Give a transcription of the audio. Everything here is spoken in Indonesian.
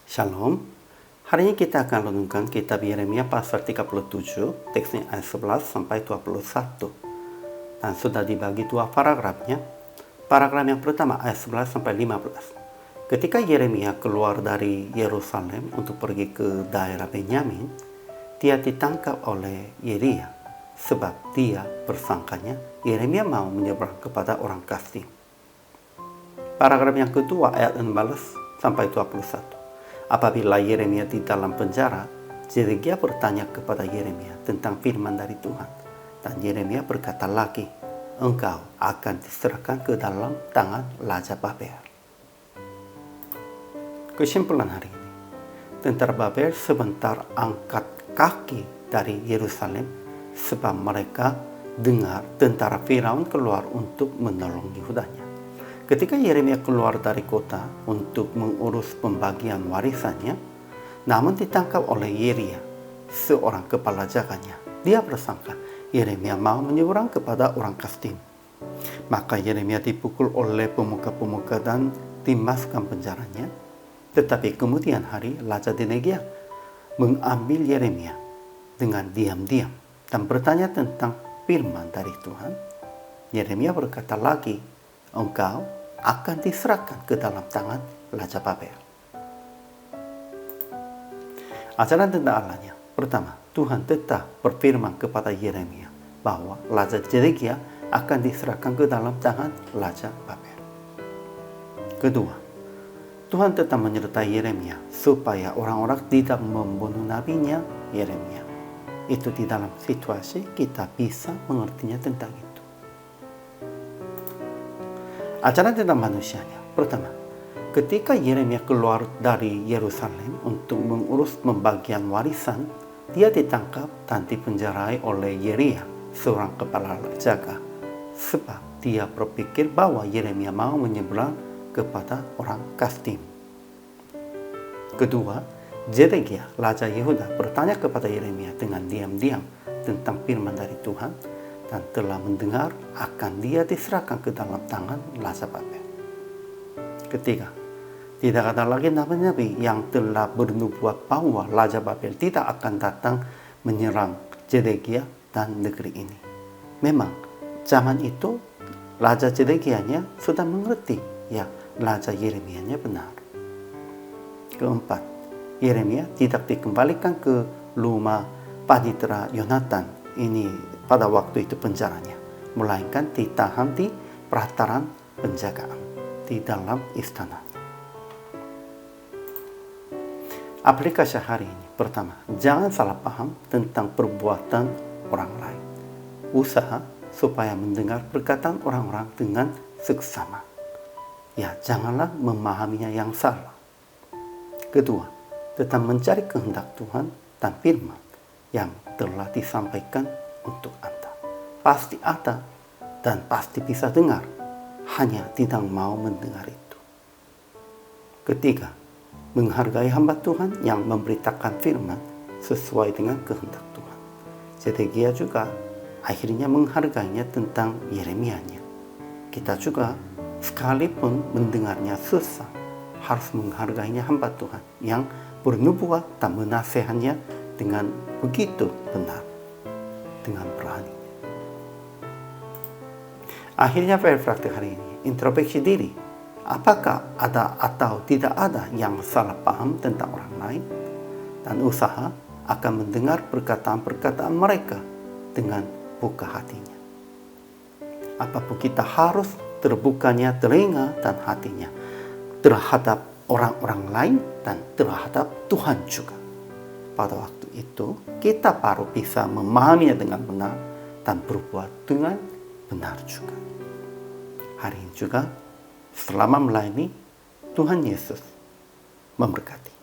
Shalom. Hari ini kita akan renungkan kitab Yeremia pasal 37, teksnya ayat 11 sampai 21. Dan sudah dibagi dua paragrafnya. Paragraf yang pertama ayat 11 sampai 15. Ketika Yeremia keluar dari Yerusalem untuk pergi ke daerah Benyamin, dia ditangkap oleh Yeria sebab dia bersangkanya Yeremia mau menyeberang kepada orang Kasdim. Paragraf yang kedua ayat 16 sampai 21. Apabila Yeremia di dalam penjara, Zedekia bertanya kepada Yeremia tentang firman dari Tuhan. Dan Yeremia berkata lagi, engkau akan diserahkan ke dalam tangan Raja Babel. Kesimpulan hari ini, tentara Babel sebentar angkat kaki dari Yerusalem sebab mereka dengar tentara Firaun keluar untuk menolong Yahudanya. Ketika Yeremia keluar dari kota untuk mengurus pembagian warisannya, namun ditangkap oleh Yeria, seorang kepala jaganya. Dia bersangka Yeremia mau menyeberang kepada orang Kasdim. Maka Yeremia dipukul oleh pemuka-pemuka dan dimasukkan penjaranya. Tetapi kemudian hari Raja Zedekia mengambil Yeremia dengan diam-diam dan bertanya tentang firman dari Tuhan. Yeremia berkata lagi, engkau akan diserahkan ke dalam tangan Raja Babel. Ajaran tentang Allahnya. Pertama, Tuhan tetap berfirman kepada Yeremia bahwa Raja Zedekia akan diserahkan ke dalam tangan Raja Babel. Kedua, Tuhan tetap menyertai Yeremia supaya orang-orang tidak membunuh nabinya Yeremia. Itu di dalam situasi kita bisa mengertinya tentang itu. Ajaran tentang manusianya. Pertama, ketika Yeremia keluar dari Yerusalem untuk mengurus pembagian warisan, dia ditangkap dan dipenjarai oleh Yeria, seorang kepala jaga, sebab dia berpikir bahwa Yeremia mau menyeberang kepada orang Kasdim. Kedua, Zedekia, Raja Yehuda, bertanya kepada Yeremia dengan diam-diam tentang firman dari Tuhan, dan telah mendengar akan dia diserahkan ke dalam tangan Raja Babel. Ketiga, tidak ada lagi nabi-nabi yang telah bernubuat bahwa Raja Babel tidak akan datang menyerang Zedekia dan negeri ini. Memang, zaman itu Raja Zedekianya sudah mengerti ya Raja Yeremianya benar. Keempat, Yeremia tidak dikembalikan ke rumah Paditra Yonatan ini pada waktu itu penjaranya, melainkan ditahan di pelataran penjagaan di dalam istananya. Aplikasi hari ini. Pertama, jangan salah paham tentang perbuatan orang lain. Usaha supaya mendengar perkataan orang-orang dengan seksama. Ya, janganlah memahaminya yang salah. Kedua, tetap mencari kehendak Tuhan dan firman yang telah disampaikan untuk Anda. Pasti ada dan pasti bisa dengar, hanya tidak mau mendengar itu. Ketiga, menghargai hamba Tuhan yang memberitakan firman sesuai dengan kehendak Tuhan. Zedekia juga akhirnya menghargainya tentang Yeremianya. Kita juga sekalipun mendengarnya susah, harus menghargainya hamba Tuhan yang bernubuat dan menasihatnya dengan begitu benar, dengan berani. Akhirnya praktik hari ini, introspeksi diri. Apakah ada atau tidak ada yang salah paham tentang orang lain? Dan usaha akan mendengar perkataan-perkataan mereka dengan buka hatinya. Apapun kita harus terbukanya telinga dan hatinya terhadap orang-orang lain dan terhadap Tuhan juga. Pada waktu itu, kita baru bisa memahaminya dengan benar dan berbuat dengan benar juga. Hari ini juga, selama melayani, Tuhan Yesus memberkati.